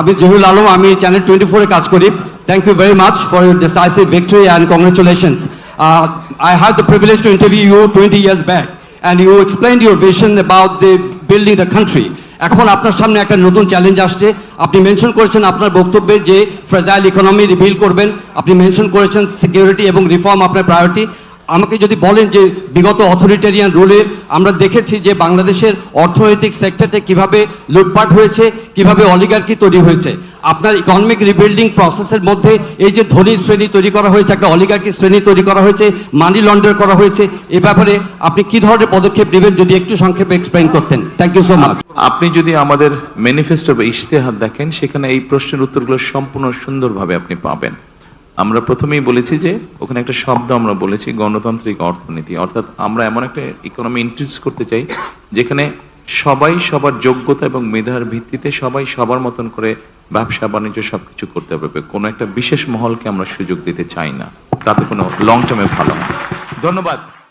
আমি জহিরুল আলম, আমি চ্যানেল 24 এ কাজ করি। Thank you very much for your decisive victory and congratulations. I had the privilege to interview you 20 years back and you explained your vision about the building the country. এখন আপনার সামনে একটা নতুন challenge আসছে। আপনি mention করেছেন আপনার বক্তব্যে যে ফ্রেজাইল ইকোনমি রিবিল্ড করবেন, আপনি মেনশন করেছেন সিকিউরিটি এবং রিফর্ম আপনার প্রায়োরিটি। আমাকে যদি বলেন যে বিগত অথরিটেরিয়ান রুলে আমরা দেখেছি যে বাংলাদেশের অর্থনৈতিক সেক্টরটা কিভাবে লুটপাট হয়েছে, কিভাবে অলিগার্কি তৈরি হয়েছে। আপনার ইকোনমিক রিবিল্ডিং প্রসেসের মধ্যে এই যে ধনী শ্রেণী তৈরি করা হয়েছে, একটা অলিগার্কি শ্রেণী তৈরি করা হয়েছে, মানি লন্ডার করা হয়েছে, এ ব্যাপারে আপনি কি ধরনের পদক্ষেপ নেবেন যদি একটু সংক্ষেপে এক্সপ্লেইন করতেন। Thank you so much. আপনি যদি আমাদের ম্যানিফেস্টো বা ইশতেহার দেখেন, সেখানে এই প্রশ্নের উত্তরগুলো সম্পূর্ণ সুন্দরভাবে আপনি পাবেন। আমরা প্রথমেই বলেছি যে ওখানে একটা শব্দ আমরা বলেছি গণতান্ত্রিক অর্থনীতি, অর্থাৎ আমরা এমন একটা ইকোনমি ইন্ট্রোডিউস করতে চাই যেখানে সবাই সবার যোগ্যতা এবং মেধার ভিত্তিতে সবাই সবার মতন করে ব্যবসা বাণিজ্য সবকিছু করতে পারবে। কোনো একটা বিশেষ মহলকে আমরা সুযোগ দিতে চাই না, তাতে কোনো লং টার্মে ভালো না। ধন্যবাদ।